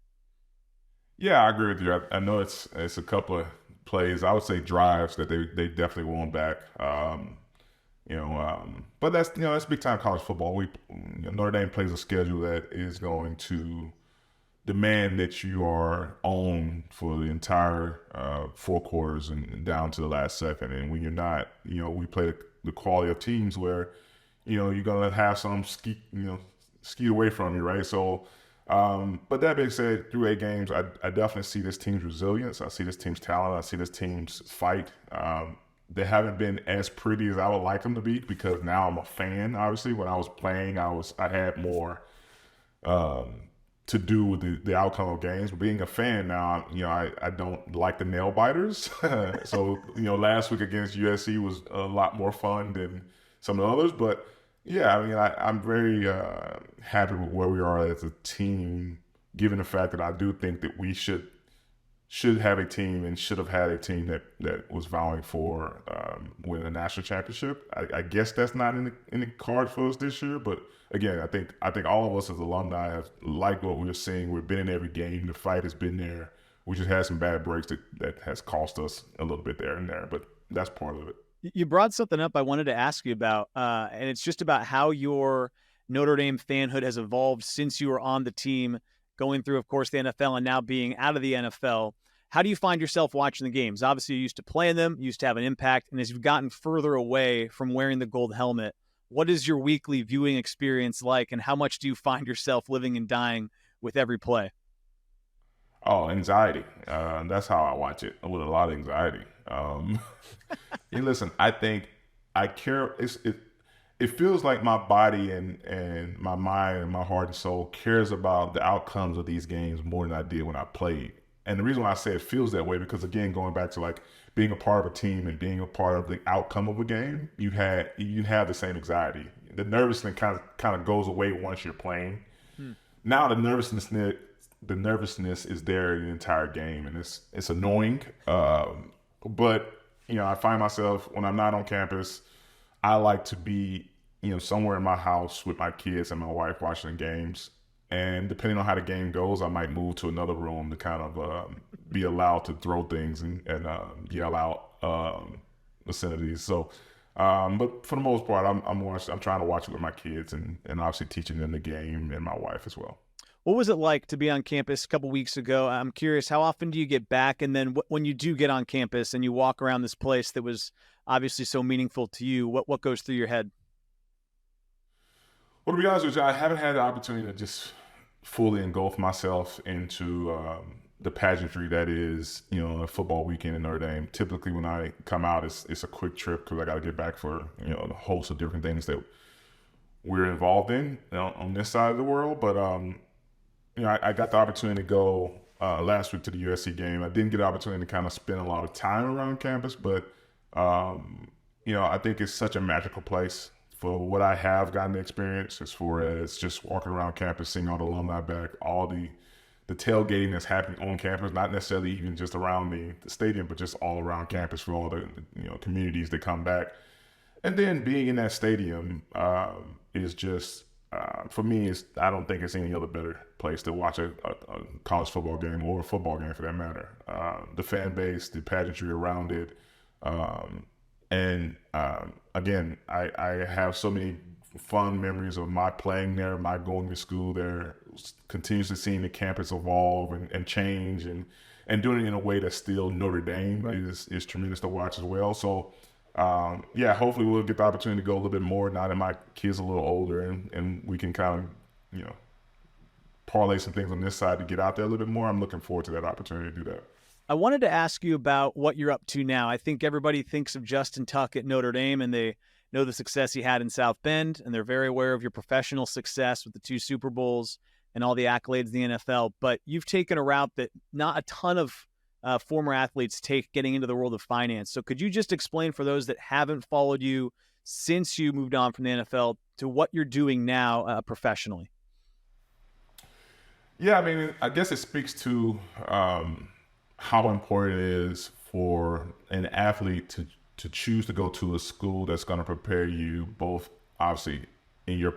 Yeah, I agree with you. I know it's a couple of plays. I would say drives that they definitely want back. But that's big time college football. Notre Dame plays a schedule that is going to demand that you are on for the entire 4 quarters and down to the last second. And when you're not, we play the quality of teams where, you're gonna have some ski away from you, right? So. But that being said, through 8 games, I definitely see this team's resilience. I see this team's talent. I see this team's fight. They haven't been as pretty as I would like them to be because now I'm a fan. Obviously, when I was playing, I had more to do with the outcome of games. But being a fan now, I don't like the nail biters. So last week against USC was a lot more fun than some of the others, but. Yeah, I'm very happy with where we are as a team, given the fact that I do think that we should have a team and should have had a team that was vying for winning a national championship. I guess that's not in the cards for us this year, but again, I think all of us as alumni have liked what we're seeing. We've been in every game. The fight has been there. We just had some bad breaks that has cost us a little bit there and there, but that's part of it. You brought something up I wanted to ask you about, and it's just about how your Notre Dame fanhood has evolved since you were on the team, going through, of course, the NFL and now being out of the NFL. How do you find yourself watching the games? Obviously, you used to play in them, you used to have an impact, and as you've gotten further away from wearing the gold helmet, what is your weekly viewing experience like, and how much do you find yourself living and dying with every play? Oh, anxiety. That's how I watch it, with a lot of anxiety. Hey, listen, I think I care. It feels like my body and my mind and my heart and soul cares about the outcomes of these games more than I did when I played. And the reason why I say it feels that way, because again, going back to like being a part of a team and being a part of the outcome of a game, you have the same anxiety. The nervousness kind of goes away once you're playing. Now the nervousness is there the entire game, and it's annoying. But I find myself when I'm not on campus, I like to be somewhere in my house with my kids and my wife watching games. And depending on how the game goes, I might move to another room to kind of be allowed to throw things and yell out vicinities. So, but for the most part, I'm trying to watch it with my kids and obviously teaching them the game, and my wife as well. What was it like to be on campus a couple weeks ago? I'm curious, how often do you get back? And then when you do get on campus and you walk around this place that was obviously so meaningful to you, what goes through your head? Well, to be honest with you, I haven't had the opportunity to just fully engulf myself into the pageantry that is, a football weekend in Notre Dame. Typically, when I come out, it's a quick trip because I got to get back for a host of different things that we're involved in on this side of the world. But I got the opportunity to go last week to the USC game. I didn't get the opportunity to kind of spend a lot of time around campus, but I think it's such a magical place for what I have gotten to experience as far as just walking around campus, seeing all the alumni back, all the tailgating that's happening on campus, not necessarily even just around the stadium, but just all around campus for all the communities that come back. And then being in that stadium is just, for me, I don't think it's any other better place to watch a college football game or a football game for that matter. The fan base, the pageantry around it, and again, I have so many fun memories of my playing there, my going to school there, continuously seeing the campus evolve and change and doing it in a way that's still Notre Dame. Right. is tremendous to watch as well. So, hopefully we'll get the opportunity to go a little bit more now that my kid's a little older and we can kind of, parlay some things on this side to get out there a little bit more. I'm looking forward to that opportunity to do that. I wanted to ask you about what you're up to now. I think everybody thinks of Justin Tuck at Notre Dame, and they know the success he had in South Bend, and they're very aware of your professional success with the 2 Super Bowls and all the accolades in the NFL. But you've taken a route that not a ton of former athletes take getting into the world of finance. So could you just explain for those that haven't followed you since you moved on from the NFL to what you're doing now professionally? Yeah, I mean, I guess it speaks to how important it is for an athlete to choose to go to a school that's going to prepare you both, obviously, in your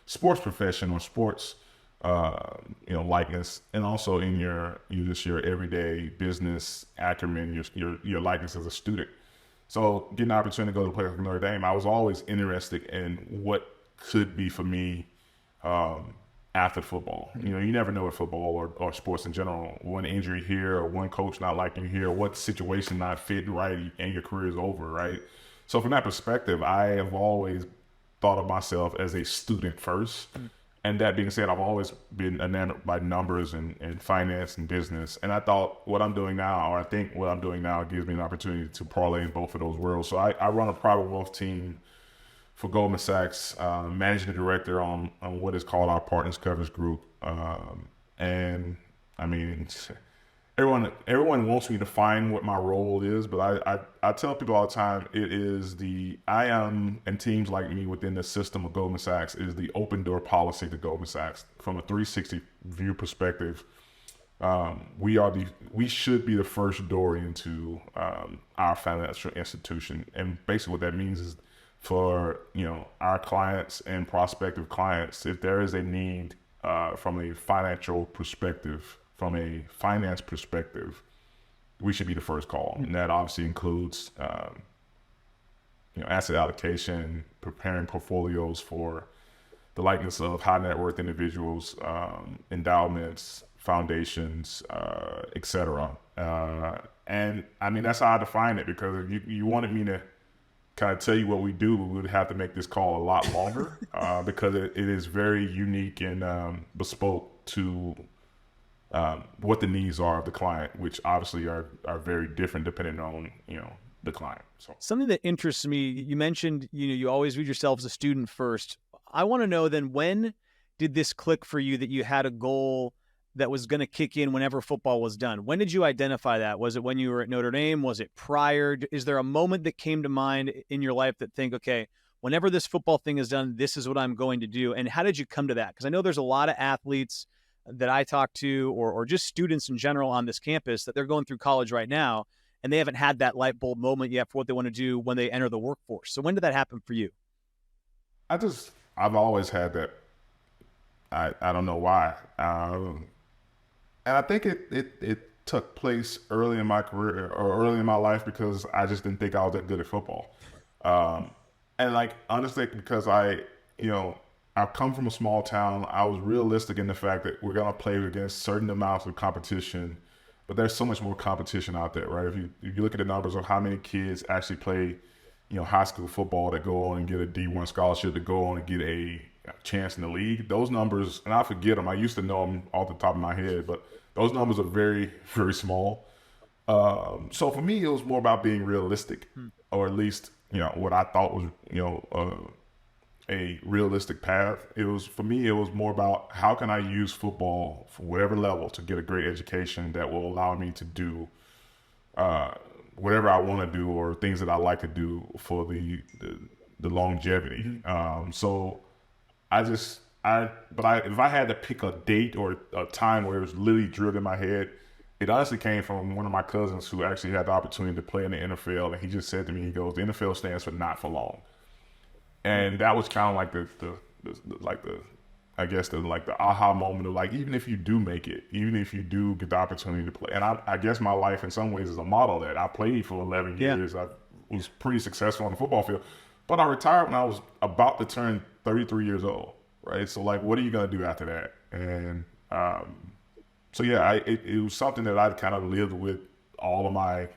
sports profession or sports likeness, and also in your everyday business acumen, your likeness as a student. So getting the opportunity to go to play for Notre Dame, I was always interested in what could be for me after football. You never know with football or sports in general. One injury here or one coach not liking you here, what situation not fit right, and your career is over, right? So from that perspective, I have always thought of myself as a student first. And that being said, I've always been enamored by numbers and finance and business. And I thought what I'm doing now, or I think what I'm doing now, gives me an opportunity to parlay in both of those worlds. So I run a private wealth team for Goldman Sachs, managing the director on what is called our Partners Coverage Group. And I mean, everyone wants me to find what my role is, but I tell people all the time, I am, and teams like me within the system of Goldman Sachs, is the open door policy to Goldman Sachs. From a 360 view perspective, we should be the first door into our financial institution. And basically what that means is, for our clients and prospective clients, if there is a need from a financial perspective, from a finance perspective, we should be the first call. And that obviously includes asset allocation, preparing portfolios for the likeness of high net worth individuals, endowments, foundations, et cetera. And I mean, that's how I define it, because if you wanted me to kind of tell you what we do, we would have to make this call a lot longer because it is very unique and bespoke to what the needs are of the client, which obviously are very different depending on, the client. So Something that interests me, you mentioned, you always read yourself as a student first. I want to know then, when did this click for you that you had a goal that was going to kick in whenever football was done? When did you identify that? Was it when you were at Notre Dame? Was it prior? Is there a moment that came to mind in your life that think, okay, whenever this football thing is done, this is what I'm going to do? And how did you come to that? Because I know there's a lot of athletes that I talk to, or just students in general on this campus, that they're going through college right now, and they haven't had that light bulb moment yet for what they want to do when they enter the workforce. So when did that happen for you? I've always had that. I don't know why. And I think it took place early in my career or early in my life because I just didn't think I was that good at football. And like, honestly, because I come from a small town, I was realistic in the fact that we're going to play against certain amounts of competition, but there's so much more competition out there, right? If you look at the numbers of how many kids actually play, high school football that go on and get a D1 scholarship, to go on and get a chance in the league, those numbers, and I forget them. I used to know them off the top of my head, but those numbers are very, very small. So for me, it was more about being realistic, or at least, what I thought was, a realistic path. For me, it was more about how can I use football for whatever level to get a great education that will allow me to do whatever I want to do, or things that I like to do for the longevity. So if I had to pick a date or a time where it was literally drilled in my head, it honestly came from one of my cousins who actually had the opportunity to play in the NFL, and he just said to me, he goes, "The NFL stands for not for long," and that was kind of like the aha moment of like, even if you do make it, even if you do get the opportunity to play, and I guess my life in some ways is a model of that. I played for 11 years. I was pretty successful on the football field, but I retired when I was about to turn 33 years old, right? So like, what are you going to do after that? And so yeah, it was something that I'd kind of lived with all of my,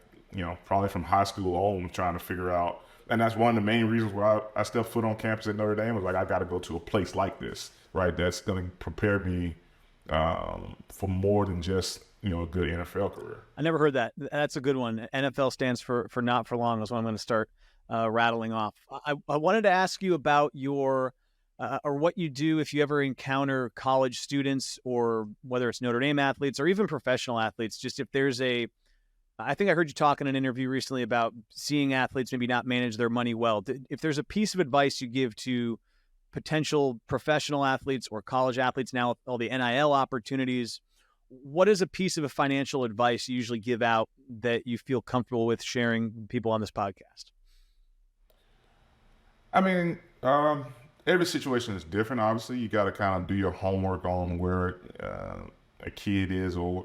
probably from high school on, trying to figure out. And that's one of the main reasons why I stepped foot on campus at Notre Dame, was like, I got to go to a place like this, right? That's going to prepare me for more than just, a good NFL career. I never heard that. That's a good one. NFL stands for not for long is what I'm going to start rattling off. I wanted to ask you about your or what you do if you ever encounter college students, or whether it's Notre Dame athletes or even professional athletes. Just if there's I think I heard you talk in an interview recently about seeing athletes maybe not manage their money well. If there's a piece of advice you give to potential professional athletes or college athletes now with all the NIL opportunities, what is a piece of financial advice you usually give out that you feel comfortable with sharing with people on this podcast? I mean, every situation is different. Obviously, you got to kind of do your homework on where a kid is, or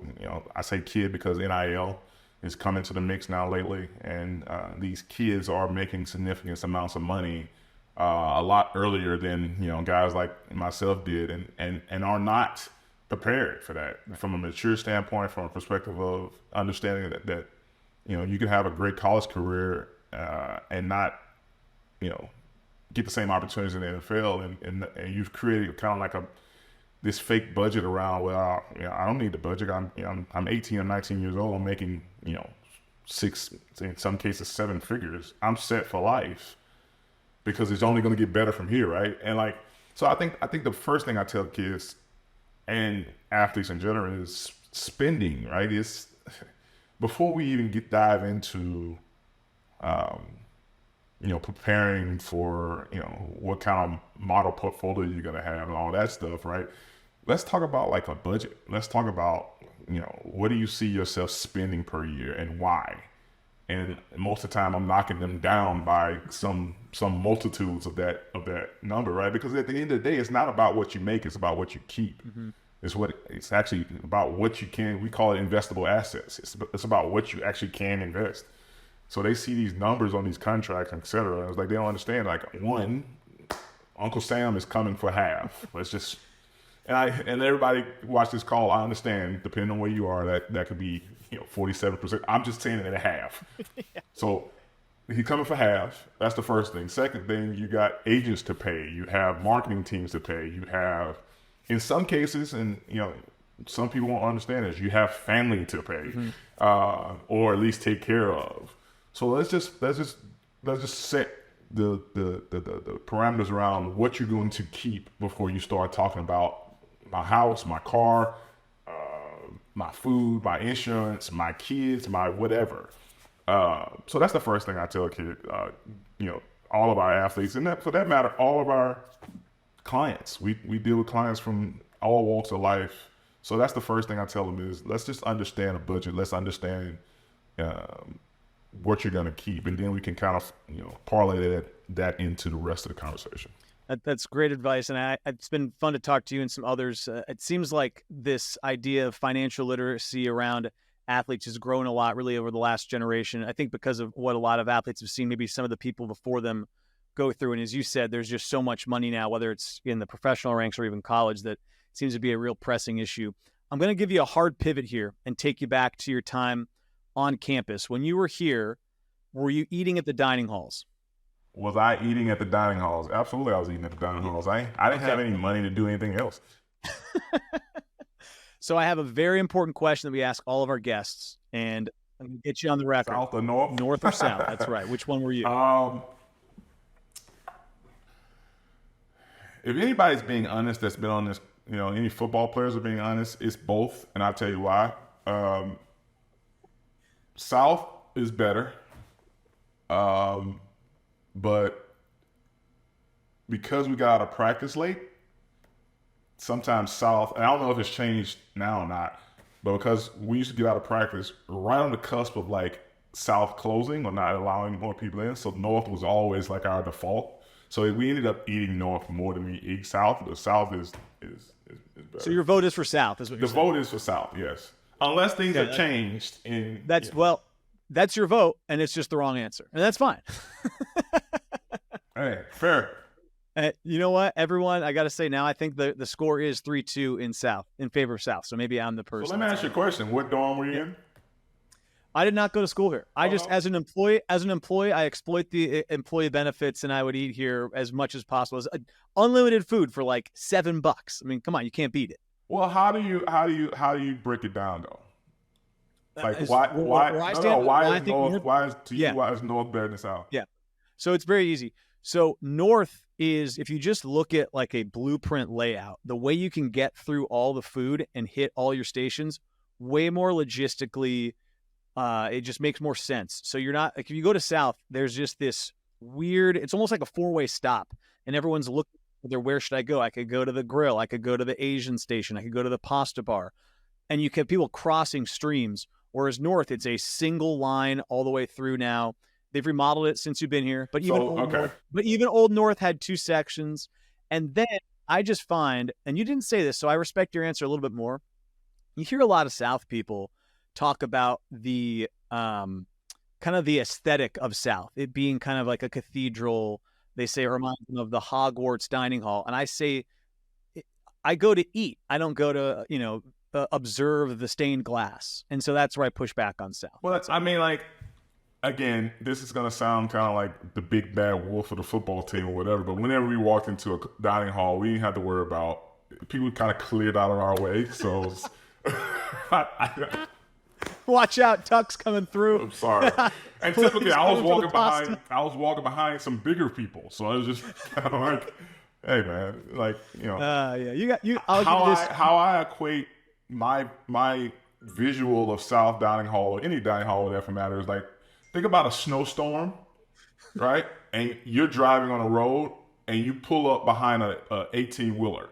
I say kid because NIL is coming to the mix now lately, and these kids are making significant amounts of money a lot earlier than guys like myself did, and are not prepared for that from a mature standpoint, from a perspective of understanding that you can have a great college career and not get the same opportunities in the NFL, and you've created kind of like this fake budget around, well, I don't need the budget. I'm 18 or 19 years old. I'm making 6, in some cases 7 figures. I'm set for life because it's only going to get better from here, right? And like, so I think the first thing I tell kids and athletes in general is spending, right? It's before we even dive into preparing for, what kind of model portfolio you're going to have and all that stuff, right? Let's talk about like a budget. Let's talk about, what do you see yourself spending per year and why? And most of the time I'm knocking them down by some multitudes of that number, right? Because at the end of the day, it's not about what you make, it's about what you keep. Mm-hmm. It's actually about what you can, we call it investable assets. It's about what you actually can invest. So they see these numbers on these contracts, et cetera. It's like they don't understand. Like, one, Uncle Sam is coming for half. Let's just, and everybody watch this call. I understand, depending on where you are, that could be 47%. I'm just saying it at half. Yeah. So he's coming for half. That's the first thing. Second thing, you got agents to pay. You have marketing teams to pay. You have, in some cases, and some people won't understand this. You have family to pay, or at least take care of. So let's just set the parameters around what you're going to keep before you start talking about my house, my car, my food, my insurance, my kids, my whatever. So that's the first thing I tell a kid. All of our athletes, and that, for that matter, all of our clients. We deal with clients from all walks of life. So that's the first thing I tell them is, let's just understand a budget. Let's understand what you're going to keep, and then we can kind of parlay that into the rest of the conversation. That's great advice, and it's been fun to talk to you and some others. It seems like this idea of financial literacy around athletes has grown a lot really over the last generation. I think because of what a lot of athletes have seen, maybe some of the people before them go through. And as you said, there's just so much money now, whether it's in the professional ranks or even college, that seems to be a real pressing issue. I'm going to give you a hard pivot here and take you back to your time on campus. When you were here, were you eating at the dining halls? Was I eating at the dining halls? Absolutely, I was eating at the dining halls. I didn't have any money to do anything else. So I have a very important question that we ask all of our guests, and I'm going to get you on the record. South or north? North or south, that's right. Which one were you? If anybody's being honest that's been on this, any football players are being honest, it's both, and I'll tell you why. South is better, but because we got out of practice late, sometimes South, and I don't know if it's changed now or not, but because we used to get out of practice right on the cusp of like South closing or not allowing more people in, so North was always like our default. So we ended up eating North more than we eat South. The South is better. So your vote is for South, is what you're saying? The vote is for South, yes. Unless things have changed. Well, that's your vote, and it's just the wrong answer. And that's fine. Hey, fair. You know what, everyone? I got to say now, I think the score is 3-2 in favor of South. So maybe I'm the person. So let me ask you a question. What dorm were you in? I did not go to school here. As an employee, I exploit the employee benefits, and I would eat here as much as possible. Unlimited food for like $7. I mean, come on, you can't beat it. Well, how do you break it down though? Like why is North better than South? Yeah. So it's very easy. So North is, if you just look at like a blueprint layout, the way you can get through all the food and hit all your stations, way more logistically, it just makes more sense. So you're not, like, if you go to South, there's just this weird, it's almost like a 4-way stop, and everyone's looking there, where should I go? I could go to the grill. I could go to the Asian station. I could go to the pasta bar. And you have people crossing streams. Whereas North, it's a single line all the way through now. They've remodeled it since you've been here. But even Old North had 2 sections. And then I just find, and you didn't say this, so I respect your answer a little bit more. You hear a lot of South people talk about the kind of the aesthetic of South, it being kind of like a cathedral. They say it reminds them of the Hogwarts dining hall. And I say, I go to eat. I don't go to, observe the stained glass. And so that's where I push back on South. Well, again, this is going to sound kind of like the big bad wolf of the football team or whatever, but whenever we walked into a dining hall, we didn't have to worry about, people kind of cleared out of our way. So watch out, Tuck's coming through. I'm sorry. And typically I was walking behind some bigger people. So I was just kind of like, hey man, how I equate my visual of South dining hall, or any dining hall there for matter, is like, think about a snowstorm, right? And you're driving on a road and you pull up behind a 18-wheeler.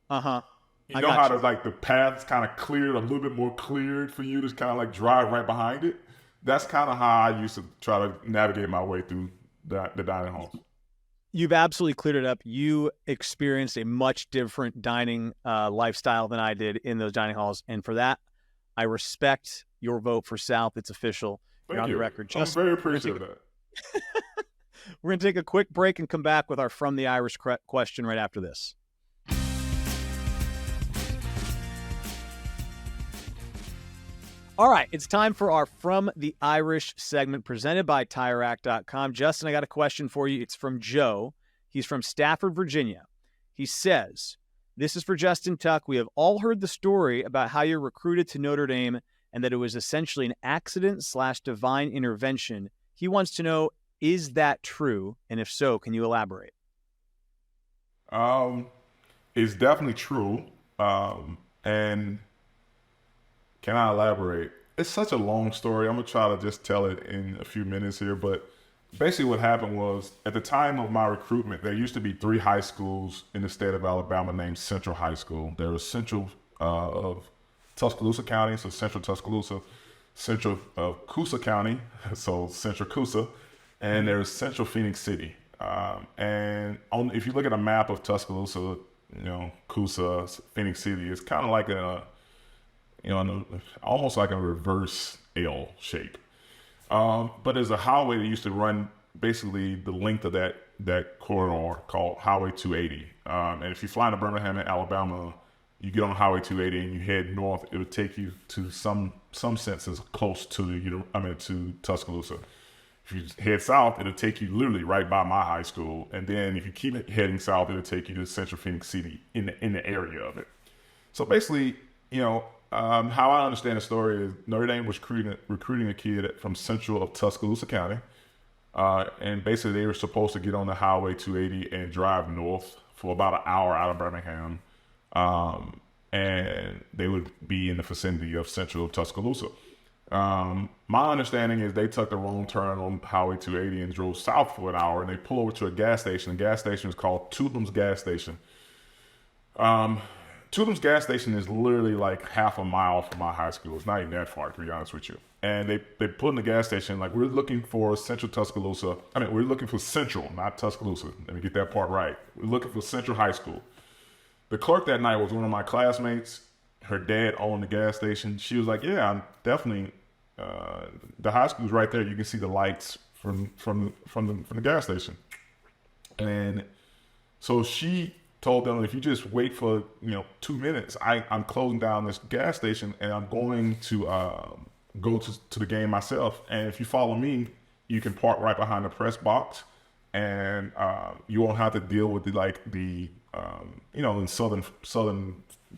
Uh-huh. You know how to, like, the path's kind of cleared, a little bit more cleared for you to kind of like drive right behind it. That's kind of how I used to try to navigate my way through the dining halls. You've absolutely cleared it up. You experienced a much different dining lifestyle than I did in those dining halls. And for that, I respect your vote for South. It's official. You're on the record. I'm very appreciative of that. We're going to take a quick break and come back with our From the Irish question right after this. All right, it's time for our From the Irish segment presented by TireRack.com. Justin, I got a question for you. It's from Joe. He's from Stafford, Virginia. He says, This is for Justin Tuck. We have all heard the story about how you're recruited to Notre Dame and that it was essentially an accident/divine intervention. He wants to know, is that true? And if so, can you elaborate? It's definitely true. And can I elaborate? It's such a long story. I'm going to try to just tell it in a few minutes here. But basically what happened was, at the time of my recruitment, there used to be 3 high schools in the state of Alabama named Central High School. There was Central of Tuscaloosa County, so Central Tuscaloosa, Central of Coosa County, so Central Coosa, and there's Central Phoenix City. If you look at a map of Tuscaloosa, Coosa, Phoenix City, it's kind of like almost like a reverse L shape. But there's a highway that used to run basically the length of that corridor called Highway 280. And if you fly into Birmingham, Alabama, you get on Highway 280 and you head north. It would take you to some senses close to to Tuscaloosa. If you head south, it'll take you literally right by my high school. And then if you keep heading south, it'll take you to Central Phoenix City in the area of it. So basically, how I understand the story is Notre Dame was recruiting a kid from Central of Tuscaloosa County. And basically they were supposed to get on the Highway 280 and drive north for about an hour out of Birmingham. And they would be in the vicinity of Central Tuscaloosa. My understanding is they took the wrong turn on Highway 280 and drove south for an hour, and they pull over to a gas station. The gas station is called Tudum's Gas Station. Tudum's Gas Station is literally like half a mile from my high school. It's not even that far, to be honest with you. And they put in the gas station, like, we're looking for Central Tuscaloosa. We're looking for Central, not Tuscaloosa. Let me get that part right. We're looking for Central High School. The clerk that night was one of my classmates. Her dad owned the gas station. She was like, yeah, I'm definitely, the high school's right there. You can see the lights from the gas station. And so she told them, if you just wait for 2 minutes, I'm closing down this gas station and I'm going to go to the game myself. And if you follow me, you can park right behind the press box, and you won't have to deal with in southern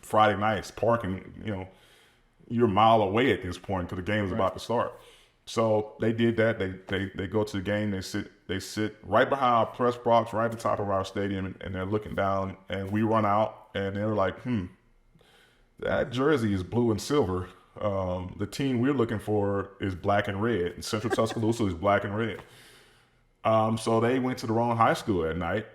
Friday nights parking. You're a mile away at this point because the game is about to start. So they did that. They go to the game. They sit right behind our press box, right at the top of our stadium, and they're looking down. And we run out, and they're like, that jersey is blue and silver. The team we're looking for is black and red. And Central Tuscaloosa is black and red. So they went to the wrong high school at night.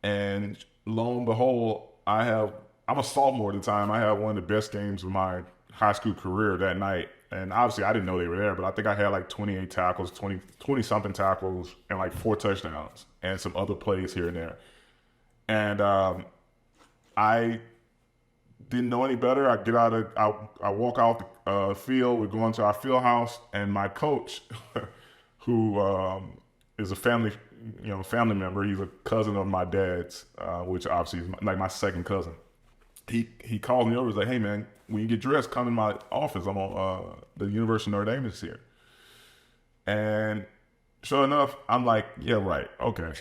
And lo and behold, I'm a sophomore at the time. I had one of the best games of my high school career that night. And obviously I didn't know they were there, but I think I had like 28 tackles, 20 something tackles, and like 4 touchdowns and some other plays here and there. And I didn't know any better. I walk out the field. We're going to our field house, and my coach, who is a family member. He's a cousin of my dad's, which obviously is like my second cousin. He called me over. He's like, hey man, when you get dressed, come in my office. I'm on the University of Notre Dame is here. And sure enough, I'm like, yeah, right, okay,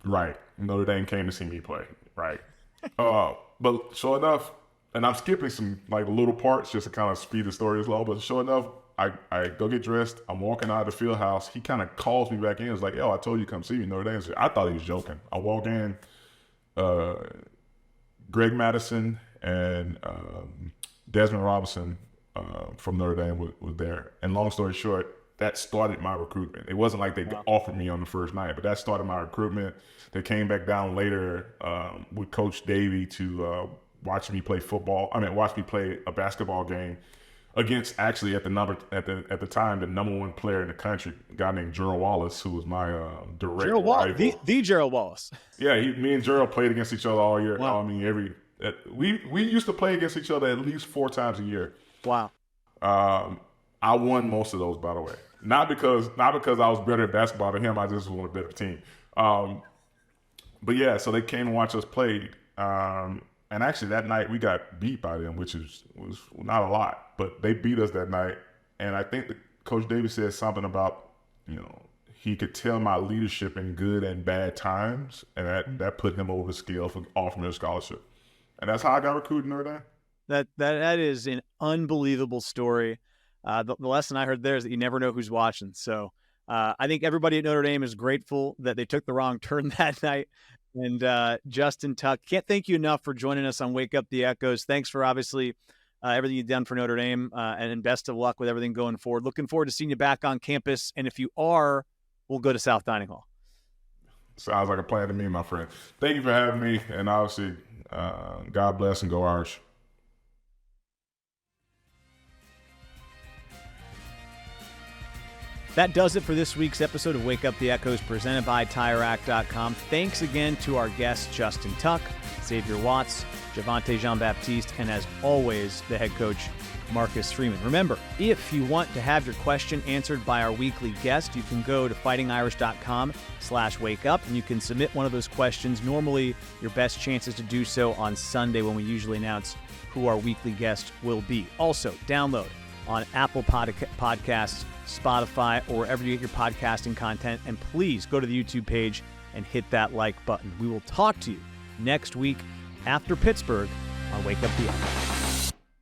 right. Notre Dame came to see me play, right? But sure enough, and I'm skipping some like little parts just to kind of speed the story along. But sure enough, I go get dressed. I'm walking out of the field house. He kind of calls me back in. It's like, yo, I told you to come see me. Notre Dame. I thought he was joking. I walk in. Greg Madison and Desmond Robinson from Notre Dame was there. And long story short, that started my recruitment. It wasn't like they offered me on the first night, but that started my recruitment. They came back down later with Coach Davey to watch me play football. Watch me play a basketball game against actually at the time the number 1 player in the country, a guy named Gerald Wallace, who was my direct rival. The Gerald Wallace. Yeah, me and Gerald played against each other all year. Wow. We used to play against each other at least 4 times a year. Wow. I won most of those, by the way. Not because I was better at basketball than him. I just was on a better team. But yeah, so they came and watched us play. And actually that night we got beat by them, which was not a lot, but they beat us that night. And I think Coach Davis said something about, he could tell my leadership in good and bad times, and that put him over the scale for offering me a scholarship. And that's how I got recruited in Notre Dame. That is an unbelievable story. The lesson I heard there is that you never know who's watching. So I think everybody at Notre Dame is grateful that they took the wrong turn that night. And Justin Tuck, can't thank you enough for joining us on Wake Up the Echoes. Thanks for obviously everything you've done for Notre Dame, and best of luck with everything going forward. Looking forward to seeing you back on campus. And if you are, we'll go to South Dining Hall. Sounds like a plan to me, my friend. Thank you for having me. And obviously, God bless and go Irish. That does it for this week's episode of Wake Up the Echoes presented by TireRack.com. Thanks again to our guests, Justin Tuck, Xavier Watts, Javontae Jean-Baptiste, and as always, the head coach, Marcus Freeman. Remember, if you want to have your question answered by our weekly guest, you can go to fightingirish.com/wakeup, and you can submit one of those questions. Normally, your best chances to do so on Sunday when we usually announce who our weekly guest will be. Also, download on Apple Podcasts, Spotify, or wherever you get your podcasting content. And please go to the YouTube page and hit that like button. We will talk to you next week after Pittsburgh on Wake Up the Echoes.